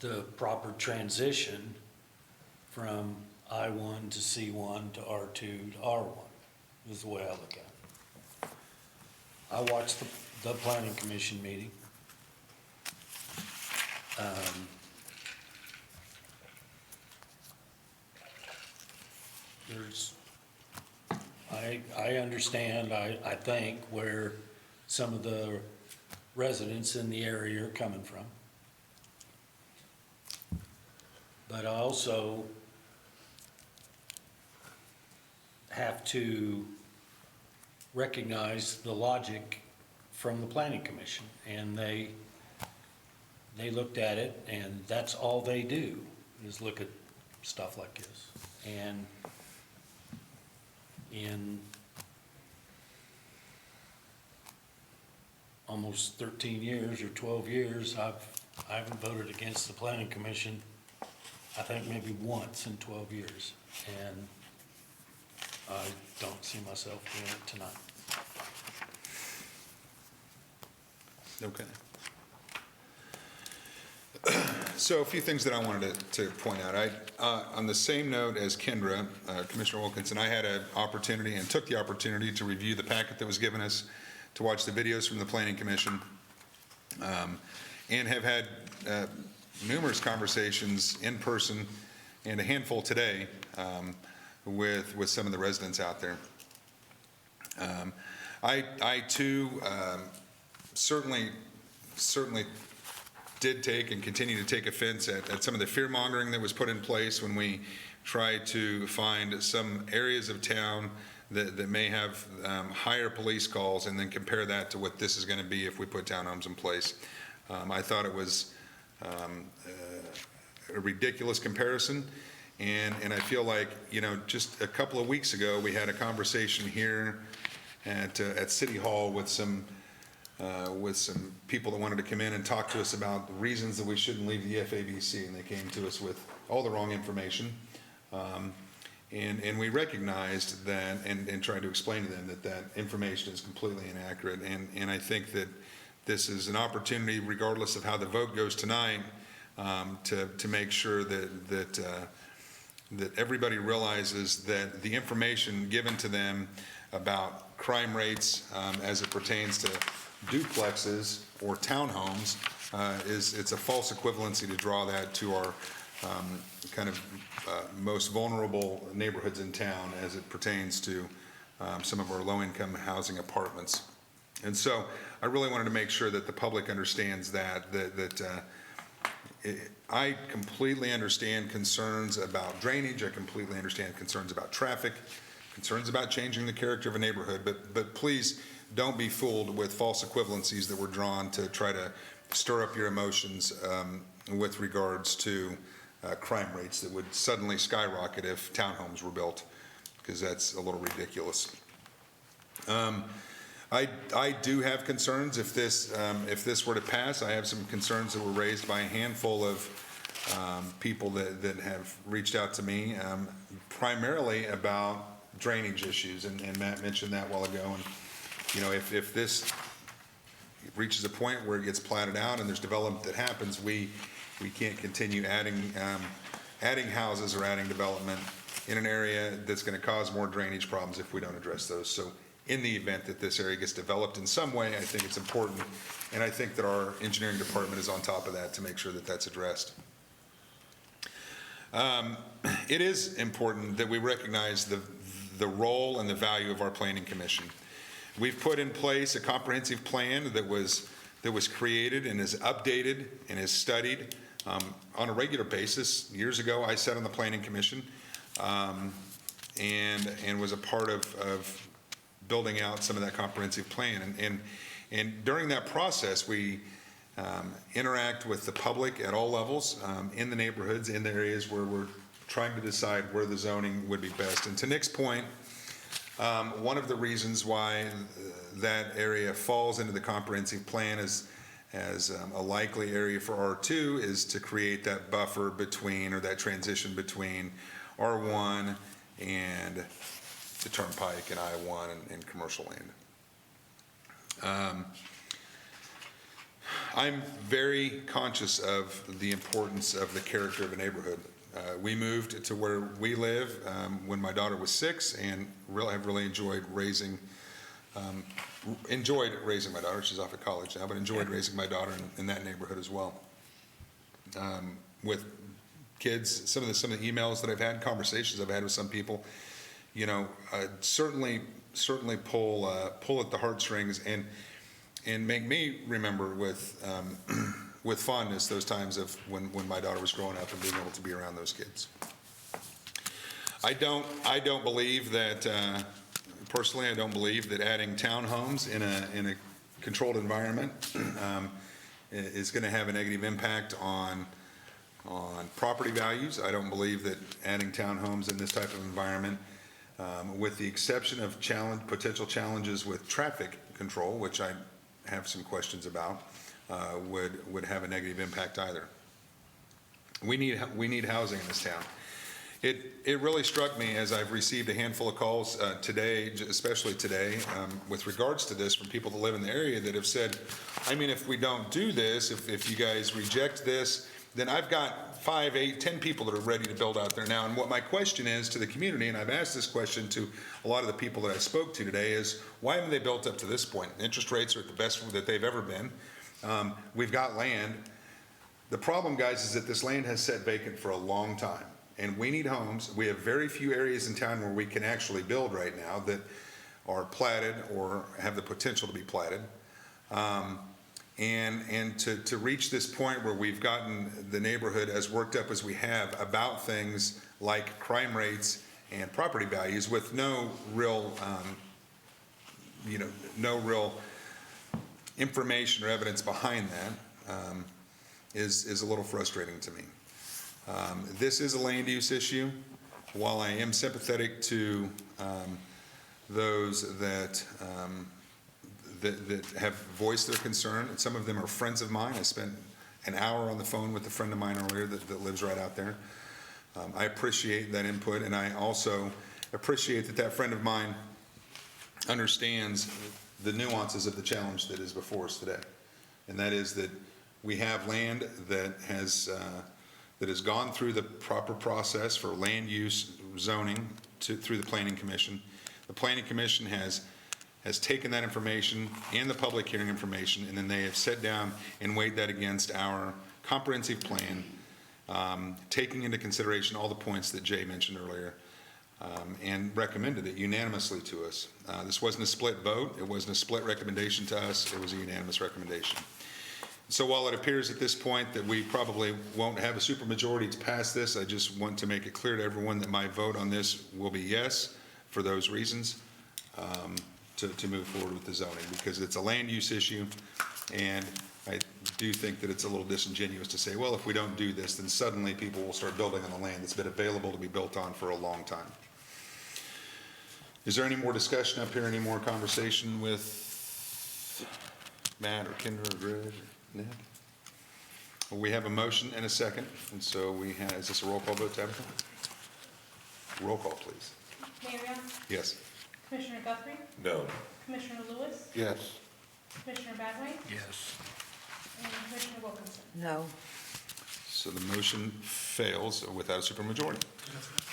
the proper transition from I1 to C1 to R2 to R1, is the way I look at it. I watched the planning commission meeting. I understand, I think, where some of the residents in the area are coming from. But I also have to recognize the logic from the planning commission, and they looked at it, and that's all they do, is look at stuff like this. And in almost 13 years or 12 years, I've I haven't voted against the planning commission, I think maybe once in 12 years, and I don't see myself doing it tonight. Okay. So a few things that I wanted to point out. On the same note as Kendra, Commissioner Wilkinson, I had an opportunity and took the opportunity to review the packet that was given us, to watch the videos from the Planning Commission, and have had numerous conversations in person and a handful today with some of the residents out there. I too certainly did take and continue to take offense at some of the fear mongering that was put in place when we tried to find some areas of town that may have higher police calls, and then compare that to what this is going to be if we put townhomes in place. I thought it was a ridiculous comparison, and I feel like, you know, just a couple of weeks ago, we had a conversation here at City Hall with some people that wanted to come in and talk to us about the reasons that we shouldn't leave the FABC, and they came to us with all the wrong information. And we recognized that and tried to explain to them that information is completely inaccurate. And I think that this is an opportunity, regardless of how the vote goes tonight, to make sure that everybody realizes that the information given to them about crime rates as it pertains to duplexes or townhomes it's a false equivalency to draw that to our kind of most vulnerable neighborhoods in town as it pertains to some of our low-income housing apartments. And so I really wanted to make sure that the public understands that I completely understand concerns about drainage. I completely understand concerns about traffic, concerns about changing the character of a neighborhood, but please don't be fooled with false equivalencies that were drawn to try to stir up your emotions with regards to crime rates that would suddenly skyrocket if townhomes were built, because that's a little ridiculous. I do have concerns if this were to pass. I have some concerns that were raised by a handful of people that have reached out to me, primarily about drainage issues, and Matt mentioned that a while ago. And you know, if this reaches a point where it gets platted out and there's development that happens, we can't continue adding houses or adding development in an area that's going to cause more drainage problems if we don't address those. So in the event that this area gets developed in some way, I think it's important, and I think that our engineering department is on top of that to make sure that that's addressed. It is important that we recognize the role and the value of our planning commission. We've put in place a comprehensive plan that was created and is updated and is studied on a regular basis. Years ago, I sat on the planning commission and was a part of building out some of that comprehensive plan. And during that process, we interact with the public at all levels in the neighborhoods, in the areas where we're trying to decide where the zoning would be best. And to Nick's point, one of the reasons why that area falls into the comprehensive plan as a likely area for R2 is to create that buffer between, or that transition between R1 and the Turnpike and I-1 and commercial land. I'm very conscious of the importance of the character of a neighborhood. We moved to where we live when my daughter was 6, and have really enjoyed raising my daughter. She's off at college now, but enjoyed raising my daughter in that neighborhood as well. With kids, some of the emails that I've had, conversations I've had with some people, you know, certainly pull at the heartstrings and make me remember with fondness those times of when my daughter was growing up and being able to be around those kids. I don't believe that personally. I don't believe that adding townhomes in a controlled environment is going to have a negative impact on property values. I don't believe that adding townhomes in this type of environment, with the exception of potential challenges with traffic control, which I have some questions about, would have a negative impact either. We need housing in this town. It really struck me as I've received a handful of calls today, especially today, with regards to this from people that live in the area that have said, I mean, if we don't do this, if you guys reject this, then I've got 5, 8, 10 people that are ready to build out there now. And what my question is to the community, and I've asked this question to a lot of the people that I spoke to today, is why haven't they built up to this point? Interest rates are at the best that they've ever been. We've got land. The problem, guys, is that this land has sat vacant for a long time. And we need homes. We have very few areas in town where we can actually build right now that are platted or have the potential to be platted. And to reach this point where we've gotten the neighborhood as worked up as we have about things like crime rates and property values with no real, no real information or evidence behind that, is a little frustrating to me. This is a land use issue. While I am sympathetic to those that have voiced their concern, and some of them are friends of mine. I spent an hour on the phone with a friend of mine earlier that lives right out there. I appreciate that input, and I also appreciate that friend of mine understands the nuances of the challenge that is before us today. And that is that we have land that has gone through the proper process for land use zoning through the Planning Commission. The Planning Commission has taken that information and the public hearing information, and then they have sat down and weighed that against our comprehensive plan, taking into consideration all the points that Jay mentioned earlier, and recommended it unanimously to us. This wasn't a split vote. It wasn't a split recommendation to us. It was a unanimous recommendation. So while it appears at this point that we probably won't have a supermajority to pass this, I just want to make it clear to everyone that my vote on this will be yes for those reasons, to move forward with the zoning, because it's a land use issue, and I do think that it's a little disingenuous to say, well, if we don't do this, then suddenly people will start building on the land that's been available to be built on for a long time. Is there any more discussion up here, any more conversation with Matt or Kendra or Greg or Ned? Well, we have a motion and a second, and so is this a roll call vote, Tabitha? Roll call, please. Mayor Young, Yes. Commissioner Guthrie, No. Commissioner Lewis, Yes. Commissioner Badway, Yes. and Commissioner Wilkinson. No. So the motion fails without a supermajority.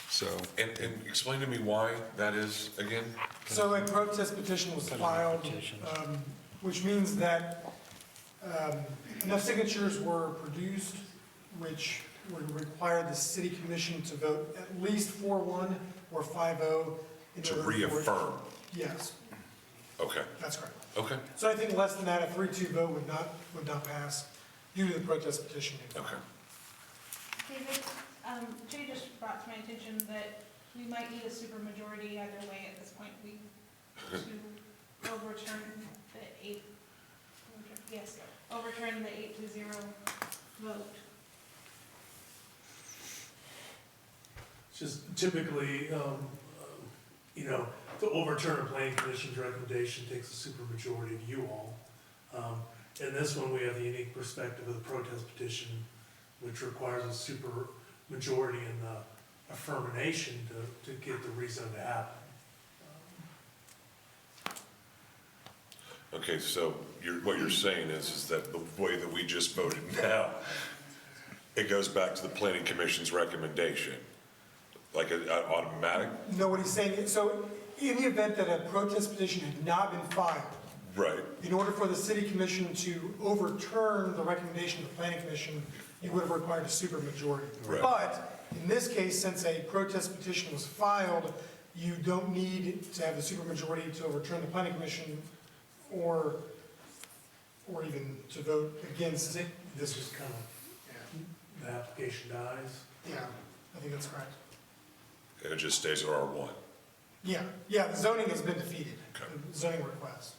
So, And explain to me why that is again? So a protest petition was filed, which means that enough signatures were produced, which would require the city commission to vote at least 4-1 or 5-0. To reaffirm? Yes, Okay, that's correct. okay, So I think less than that, a 3-2 vote would not pass due to the protest petition. okay. David, Jay just brought to my attention that we might need a supermajority either way at this point, to overturn the overturn the 8-0 vote. Just typically, to overturn a planning commission's recommendation takes a supermajority of you all. In this one, we have the unique perspective of the protest petition, which requires a supermajority in the affirmation to get the rezone to happen. Okay, so what you're saying is that the way that we just voted now, it goes back to the planning commission's recommendation, like an automatic? No, what he's saying is, so in the event that a protest petition had not been filed, Right, in order for the city commission to overturn the recommendation of the planning commission, you would have required a supermajority. Right. But in this case, since a protest petition was filed, you don't need to have the supermajority to overturn the planning commission or even to vote against it. This is kind of, the application dies. Yeah, I think that's correct. it just stays at R1. Yeah, the zoning has been defeated, Okay. the zoning request.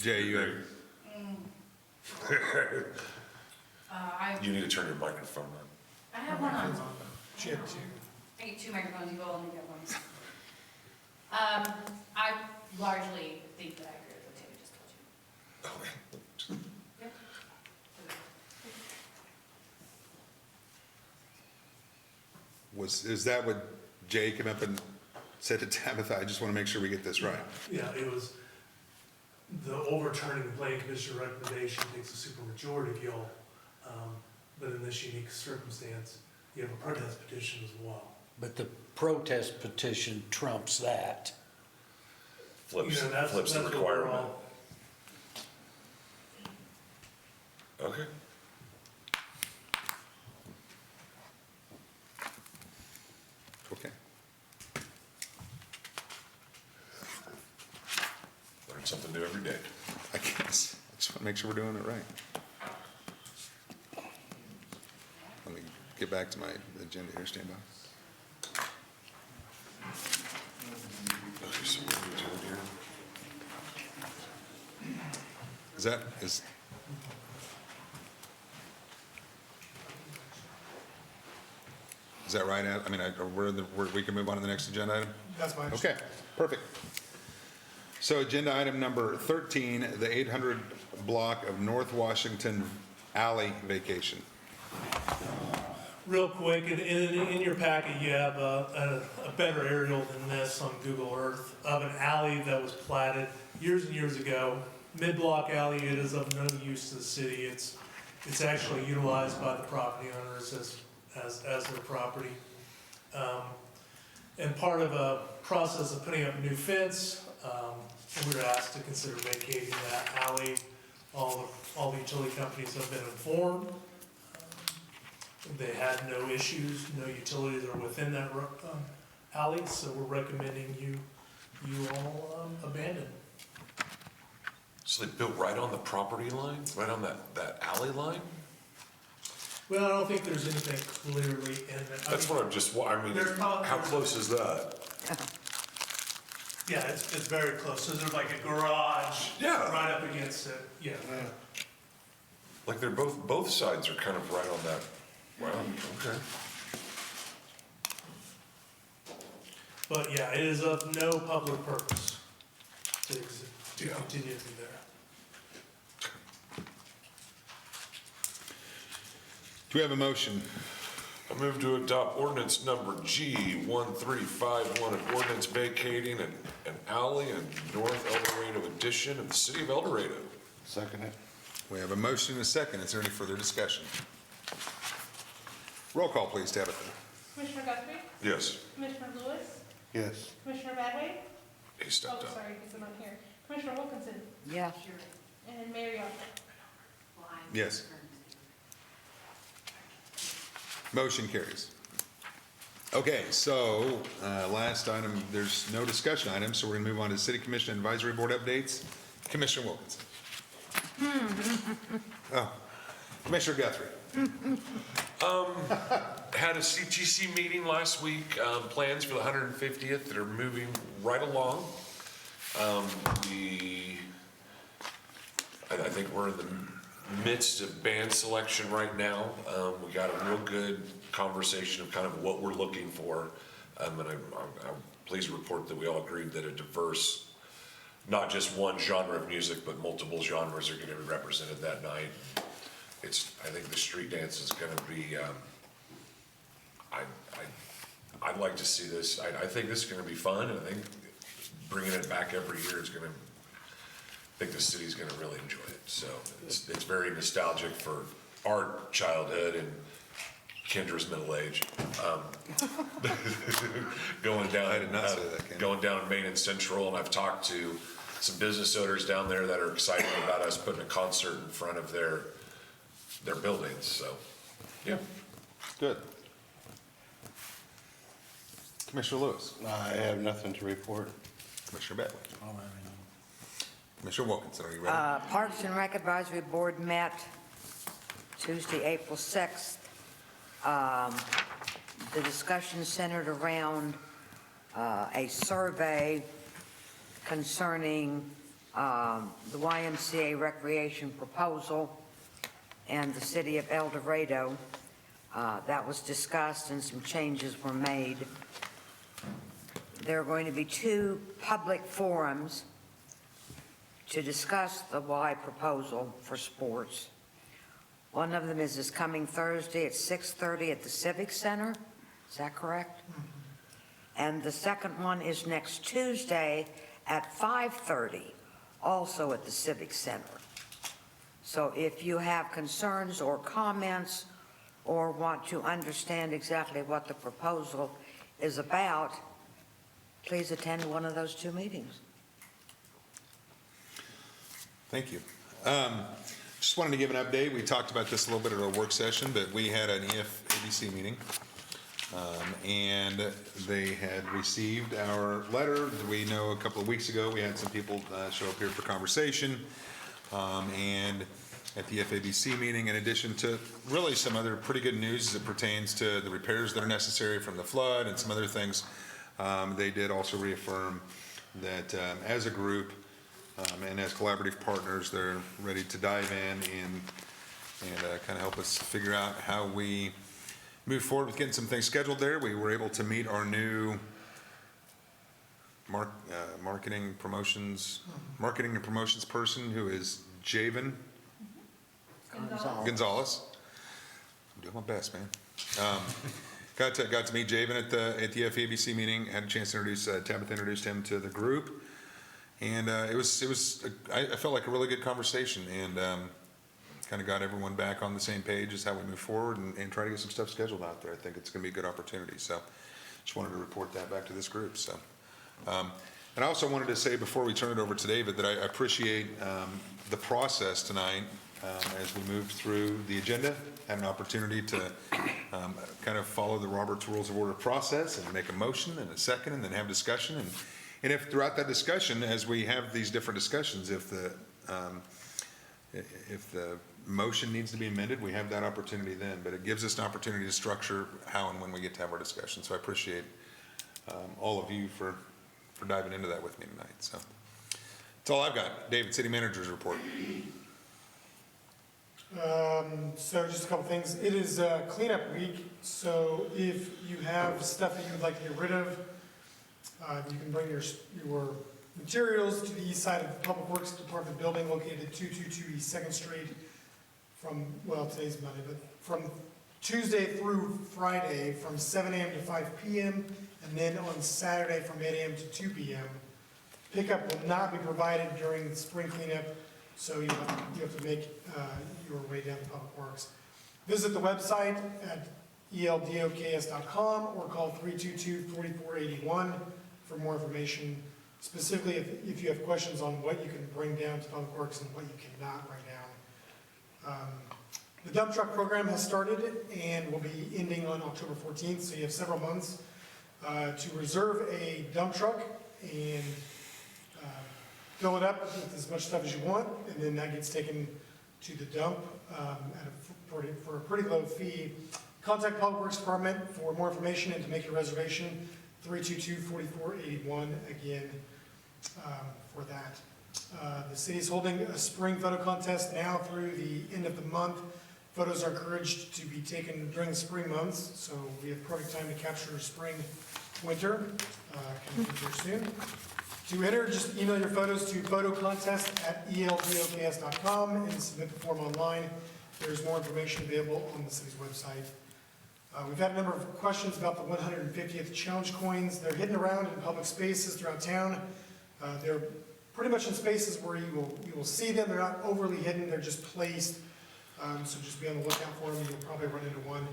Jay, you have, You need to turn your microphone on. I have one on. She had two. I get two microphones, you all only get one. I largely think that I agree with what David just told you. Is that what Jay came up and said to Tabitha? I just want to make sure we get this right. Yeah, it was, the overturning the planning commission recommendation takes a supermajority kill. But in this unique circumstance, you have a protest petition as well. But the protest petition trumps that. Flips, You know, that's- flips the that's what we're requirement. all- Okay. Okay. Learn something new every day. I guess. I just want to make sure we're doing it right. Let me get back to my agenda here. Stand by. Okay, so what are we doing here? Is that right? I mean, we can move on to the next agenda item? That's my Okay, perfect. So agenda item number 13, the 800 block of North Washington Alley vacation. Real quick, in your packet, you have a better aerial than this on Google Earth of an alley that was platted years and years ago. Mid-block alley, it is of no use to the city. It's actually utilized by the property owners as their property. And part of a process of putting up a new fence, we were asked to consider vacating that alley. All the utility companies have been informed. They had no issues, no utilities are within that alley, so we're recommending you all abandon. So they built right on the property line, right on that alley line? Well, I don't think there's anything clearly in it. That's what I'm just, I mean, There's probably- how close is that? Yeah, it's very close. So there's like a garage Yeah. right up against it. Yeah. Like they're both sides are kind of right on that, wow, okay. But yeah, it is of no public purpose to Yeah. continue to be there. Do we have a motion? I move to adopt ordinance number G1351, an ordinance vacating an alley in North El Dorado addition of the city of El Dorado. Second it. We have a motion and a second. Is there any further discussion? Roll call, please, Tabitha. Commissioner Guthrie, Yes, Commissioner Lewis, Yes. Commissioner Badway, he oh, stepped up. sorry, he's not here, Commissioner Wilkinson, Yes. and Mayor Young. Yes. Motion carries. Okay, so last item, there's no discussion item, so we're going to move on to City Commission Advisory Board updates. Commissioner Wilkinson. Oh, Commissioner Guthrie. Had a CTC meeting last week, plans for the 150th that are moving right along. I think we're in the midst of band selection right now. We got a real good conversation of kind of what we're looking for. And I'm pleased to report that we all agreed that a diverse, not just one genre of music, but multiple genres are gonna be represented that night. I think the street dance is gonna be, I'd like to see this. I think this is gonna be fun, and I think bringing it back every year is gonna, I think the city's gonna really enjoy it. So it's very nostalgic for our childhood and Kendra's middle age. Going down, I did not say that, Kendra. going down Main and Central, and I've talked to some business owners down there that are excited about us putting a concert in front of their buildings, so, yeah. Good. Commissioner Lewis. I have nothing to report. Commissioner Badway. Commissioner Wilkinson, are you ready? Parks and Rec Advisory Board met Tuesday, April 6th. The discussion centered around a survey concerning the YMCA recreation proposal and the city of El Dorado. That was discussed and some changes were made. There are going to be 2 public forums to discuss the Y proposal for sports. One of them is this coming Thursday at 6:30 at the Civic Center. Is that correct? And the second one is next Tuesday at 5:30, also at the Civic Center. So if you have concerns or comments or want to understand exactly what the proposal is about, please attend one of those two meetings. Thank you. Just wanted to give an update. We talked about this a little bit at our work session, but we had an EFABC meeting. And they had received our letter. We know a couple of weeks ago, we had some people show up here for conversation. And at the FABC meeting, in addition to really some other pretty good news as it pertains to the repairs that are necessary from the flood and some other things, they did also reaffirm that as a group and as collaborative partners, they're ready to dive in and kind of help us figure out how we move forward with getting some things scheduled there. We were able to meet our new marketing and promotions person, who is Javen Gonzalez. I'm doing my best, man. Got to meet Javen at the FABC meeting. Had a chance to introduce Tabitha introduced him to the group, and I felt like a really good conversation, and kind of got everyone back on the same page as how we move forward and try to get some stuff scheduled out there. I think it's going to be a good opportunity. So just wanted to report that back to this group. So, and I also wanted to say before we turn it over to David that I appreciate the process tonight as we moved through the agenda, had an opportunity to kind of follow the Robert's Rules of Order process and make a motion and a second and then have discussion. And if throughout that discussion, as we have these different discussions, if the motion needs to be amended, we have that opportunity then, but it gives us an opportunity to structure how and when we get to have our discussion. So I appreciate all of you for diving into that with me tonight. So that's all I've got. David, City Manager's report. So just a couple things. It is cleanup week, so if you have stuff that you would like to get rid of, you can bring your materials to the east side of the Public Works Department building located at 222 East 2nd Street from, well, today's Monday, but from Tuesday through Friday from 7 a.m. to 5 p.m. and then on Saturday from 8 a.m. to 2 p.m. Pickup will not be provided during the spring cleanup, so you have to make your way down to Public Works. Visit the website at eldok's.com or call 322-4481 for more information. Specifically, if you have questions on what you can bring down to Public Works and what you cannot right now. The dump truck program has started and will be ending on October 14th, so you have several months to reserve a dump truck and fill it up with as much stuff as you want, and then that gets taken to the dump for a pretty low fee. Contact Public Works Department for more information and to make your reservation, 322-4481 again. For that. The city is holding a spring photo contest now through the end of the month. Photos are encouraged to be taken during the spring months, so we have perfect time to capture spring, winter, coming here soon. To enter, just email your photos to photocontest@eldok's.com and submit the form online. There's more information available on the city's website. We've had a number of questions about the 150th challenge coins. They're hidden around in public spaces throughout town. They're pretty much in spaces where you will see them. They're not overly hidden, they're just placed. So just be on the lookout for them. You'll probably run into one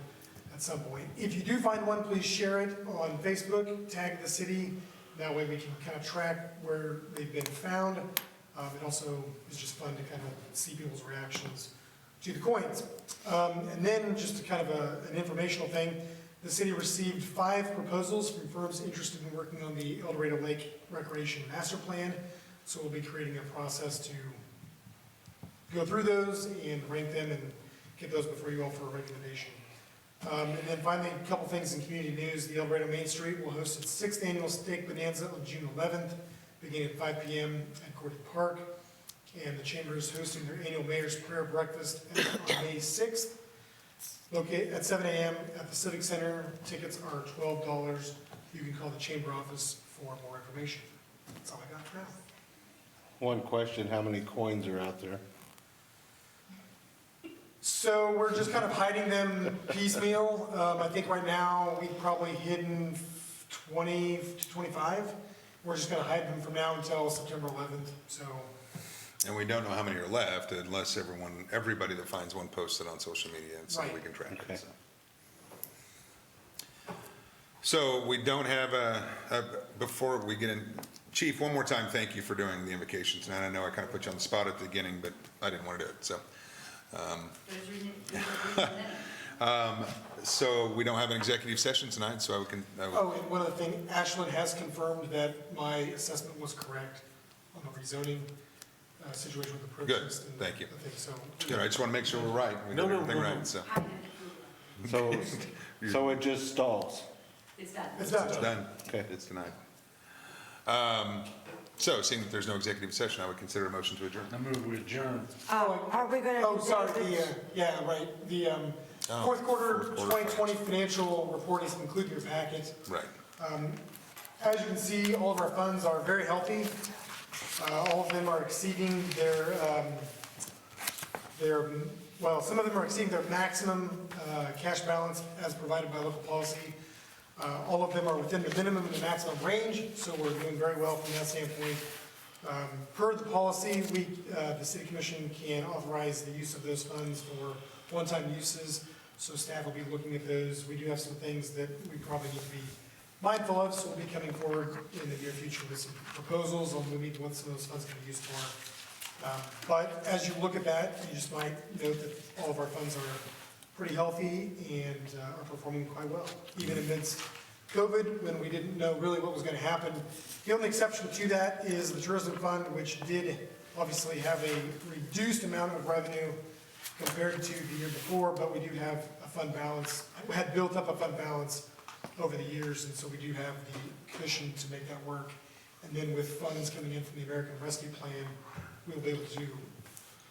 at some point. If you do find one, please share it on Facebook, tag the city. That way we can kind of track where they've been found. It also is just fun to kind of see people's reactions to the coins. And then just kind of an informational thing, the city received 5 proposals from firms interested in working on the El Dorado Lake Recreation Master Plan. So we'll be creating a process to go through those and rank them and get those before you all for a recommendation. And then finally, a couple things in community news. The El Dorado Main Street will host its 6th annual Steak Bonanza on June 11th, beginning at 5 p.m. at Gordon Park. And the Chamber is hosting their annual Mayor's Prayer Breakfast on May 6th. Located at 7 a.m. at the Civic Center. Tickets are $12. You can call the Chamber office for more information. That's all I got for now. One question, how many coins are out there? So we're just kind of hiding them piecemeal. I think right now we've probably hidden 20 to 25. We're just gonna hide them from now until September 11th, so. And we don't know how many are left unless everybody that finds one posts it on social media, and so Right. we can track Okay. it. So we don't have before we get in, Chief, one more time, thank you for doing the invocation tonight. I know I kind of put you on the spot at the beginning, but I didn't want to do it, so. So we don't have an executive session tonight, so I can. Oh, and one other thing, Ashland has confirmed that my assessment was correct on the rezoning situation with the Good, protest. And thank you. I think so. Good, I just want to make sure we're right. We No, do no, everything no, no. right, so. So it just stalls? It's done. It's done. It's done. Okay. It's denied. So seeing that there's no executive session, I would consider a motion to adjourn. I move we adjourn. Are we gonna? Oh, do sorry, David's? yeah, right, the fourth quarter 2020 financial report is included in your packet. Right. As you can see, all of our funds are very healthy. All of them are exceeding well, some of them are exceeding their maximum cash balance as provided by local policy. All of them are within the minimum and the maximum range, so we're doing very well from that standpoint. Per the policy, the city commission can authorize the use of those funds for one-time uses, so staff will be looking at those. We do have some things that we probably need to be mindful of, so we'll be coming forward in the near future with some proposals on what some of those funds can be used for. But as you look at that, you just might note that all of our funds are pretty healthy and are performing quite well, even amidst COVID, when we didn't know really what was going to happen. The only exception to that is the tourism fund, which did obviously have a reduced amount of revenue compared to the year before, but we do have a fund balance. We had built up a fund balance over the years, and so we do have the cushion to make that work. And then with funds coming in from the American Rescue Plan, we'll be able to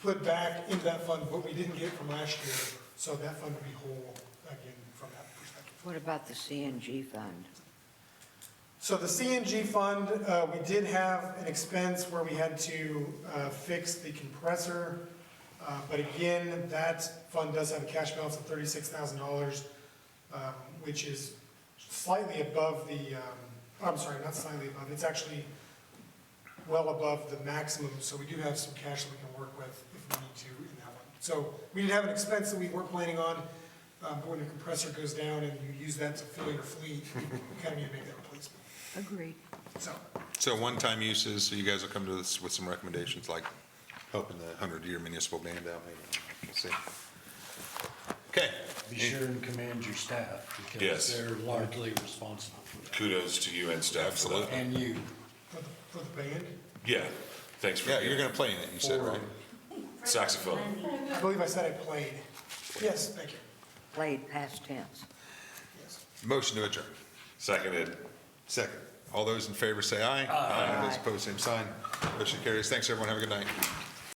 put back into that fund what we didn't get from last year, so that fund will be whole again from that perspective. What about the CNG fund? So the CNG fund, we did have an expense where we had to fix the compressor, but again, that fund does have a cash balance of $36,000, which is slightly above the, I'm sorry, not slightly above, it's actually well above the maximum, so we do have some cash that we can work with if we need to in that one. So we did have an expense that we weren't planning on, but when the compressor goes down and you use that to fill your fleet, you kind of need to make that replacement. Agreed. So one-time uses, so you guys will come to us with some recommendations, like helping the 100-year municipal band out, maybe. We'll see. Okay. Be sure and commend your staff, because Yes. they're largely responsible for that. Kudos to you and staff for that. And you. For the band, Yeah, thanks for Yeah, you're going to play in it, you said, right? saxophone. I believe I said I played. Yes, thank you. Played past tense. Yes. Motion to adjourn. Seconded. Second. All those in favor say aye. Aye. Those opposed, same sign. Motion carries. Thanks, everyone. Have a good night.